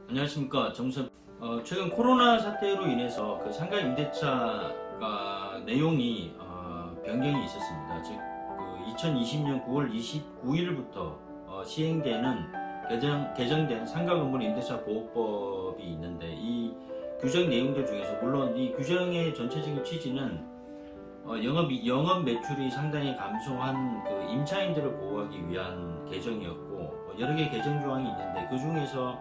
안녕하십니까, 정선. 최근 코로나 사태로 인해서 그 상가 임대차가 내용이 변경이 있었습니다. 즉, 2020년 9월 29일부터 시행되는 개정된 상가 건물 임대차 보호법이 있는데, 이 규정 내용들 중에서 물론 이 규정의 전체적인 취지는 영업 매출이 상당히 감소한 그 임차인들을 보호하기 위한 개정이었고, 여러 개의 개정 조항이 있는데 그 중에서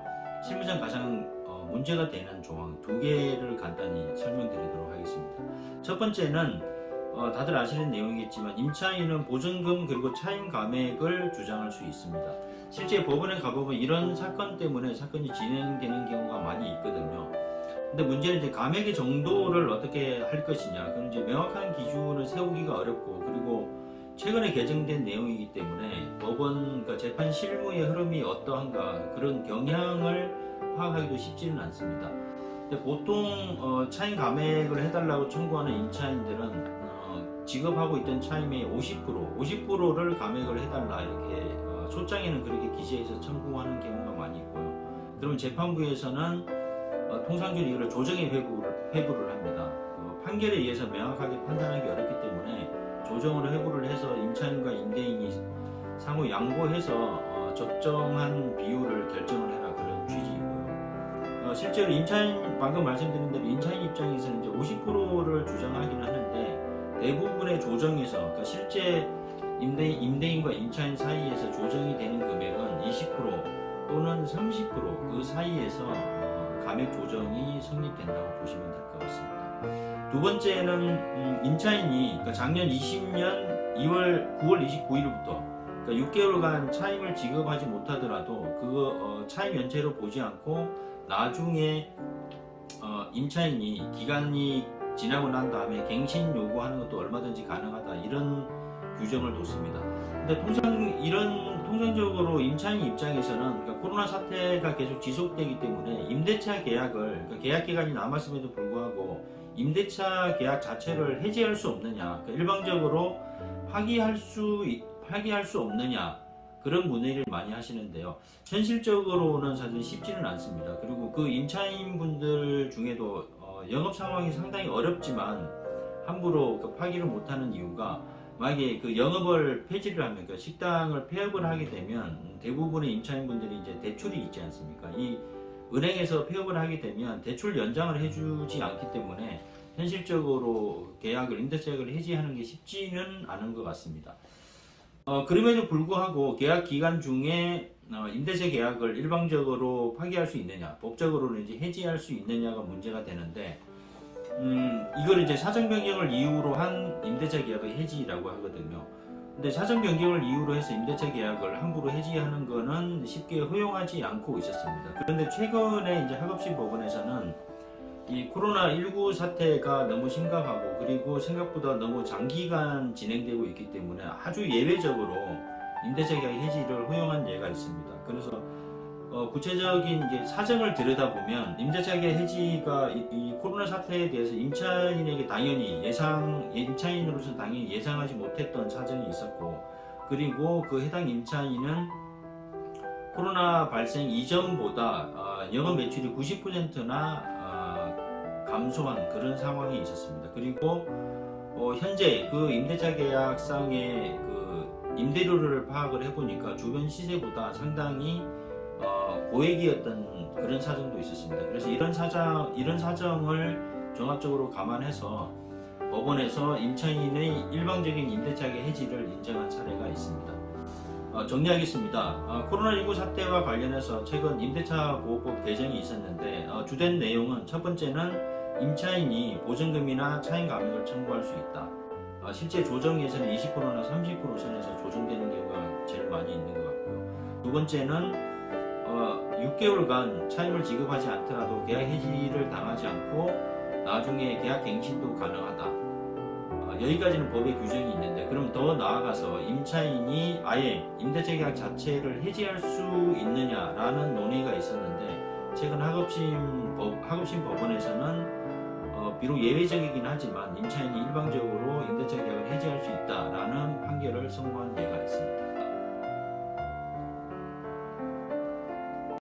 실무상 가장 문제가 되는 조항 두 개를 간단히 설명드리도록 하겠습니다. 첫 번째는 다들 아시는 내용이겠지만 임차인은 보증금 그리고 차임 감액을 주장할 수 있습니다. 실제 법원에 가보면 이런 사건 때문에 사건이 진행되는 경우가 많이 있거든요. 근데 문제는 이제 감액의 정도를 어떻게 할 것이냐, 그건 이제 명확한 기준을 세우기가 어렵고, 그리고 최근에 개정된 내용이기 때문에 법원, 그러니까 재판 실무의 흐름이 어떠한가 그런 경향을 파악하기도 쉽지는 않습니다. 근데 보통 차임 감액을 해달라고 청구하는 임차인들은 지급하고 있던 차임의 50%를 감액을 해달라 이렇게 소장에는 그렇게 기재해서 청구하는 경우가 많이 있고요. 그러면 재판부에서는 통상적으로 이걸 조정의 회부를 합니다. 판결에 의해서 명확하게 판단하기 어렵기 때문에 조정으로 회부를 해서 임차인과 임대인이 상호 양보해서 적정한 비율을 결정을 해라, 그런 취지이고요. 실제로 방금 말씀드린 대로 임차인 입장에서는 이제 50%를 주장하기는 하는데, 대부분의 조정에서, 그러니까 실제 임대인과 임차인 사이에서 조정이 되는 금액은 20% 또는 30% 그 사이에서 감액 조정이 성립된다고 보시면 될 것 같습니다. 두 번째는 임차인이 그러니까 작년 20년 9월 29일부터 그러니까 6개월간 차임을 지급하지 못하더라도 그거 차임 연체로 보지 않고 나중에 임차인이 기간이 지나고 난 다음에 갱신 요구하는 것도 얼마든지 가능하다, 이런 규정을 뒀습니다. 근데 통상적으로 임차인 입장에서는 그러니까 코로나 사태가 계속 지속되기 때문에 임대차 계약을, 그러니까 계약 기간이 남았음에도 불구하고 임대차 계약 자체를 해지할 수 없느냐, 그러니까 일방적으로 파기할 수 없느냐, 그런 문의를 많이 하시는데요. 현실적으로는 사실 쉽지는 않습니다. 그리고 그 임차인분들 중에도 영업 상황이 상당히 어렵지만 함부로 파기를 못하는 이유가, 만약에 그 영업을 폐지를 하면, 그러니까 식당을 폐업을 하게 되면 대부분의 임차인분들이 이제 대출이 있지 않습니까? 이 은행에서 폐업을 하게 되면 대출 연장을 해주지 않기 때문에 현실적으로 임대차 계약을 해지하는 게 쉽지는 않은 것 같습니다. 그럼에도 불구하고 계약 기간 중에 임대차 계약을 일방적으로 파기할 수 있느냐, 법적으로는 이제 해지할 수 있느냐가 문제가 되는데, 이걸 이제 사정 변경을 이유로 한 임대차 계약의 해지라고 하거든요. 근데 사정 변경을 이유로 해서 임대차 계약을 함부로 해지하는 거는 쉽게 허용하지 않고 있었습니다. 그런데 최근에 이제 하급심 법원에서는 이 코로나19 사태가 너무 심각하고, 그리고 생각보다 너무 장기간 진행되고 있기 때문에 아주 예외적으로 임대차 계약 해지를 허용한 예가 있습니다. 그래서 구체적인 이제 사정을 들여다보면 임대차 계약 해지가 이 코로나 사태에 대해서 임차인에게 임차인으로서 당연히 예상하지 못했던 사정이 있었고, 그리고 그 해당 임차인은 코로나 발생 이전보다 영업 매출이 90%나 감소한 그런 상황이 있었습니다. 그리고 현재 그 임대차 계약상의 그 임대료를 파악을 해보니까 주변 시세보다 상당히 고액이었던 그런 사정도 있었습니다. 그래서 이런 사정을 종합적으로 감안해서 법원에서 임차인의 일방적인 임대차 계약 해지를 인정한 사례가 있습니다. 정리하겠습니다. 코로나19 사태와 관련해서 최근 임대차 보호법 개정이 있었는데, 주된 내용은 첫 번째는 임차인이 보증금이나 차임 감액을 청구할 수 있다. 실제 조정에서는 20%나 30% 선에서 조정되는 경우가 제일 많이 있는 것 같고요. 두 번째는 6개월간 차임을 지급하지 않더라도 계약 해지를 당하지 않고 나중에 계약 갱신도 가능하다. 여기까지는 법의 규정이 있는데, 그럼 더 나아가서 임차인이 아예 임대차 계약 자체를 해지할 수 있느냐라는 논의가 있었는데, 최근 하급심 법원에서는 비록 예외적이긴 하지만 임차인이 일방적으로 임대차 계약을 해지할 수 있다라는 판결을 선고한 예가 있습니다.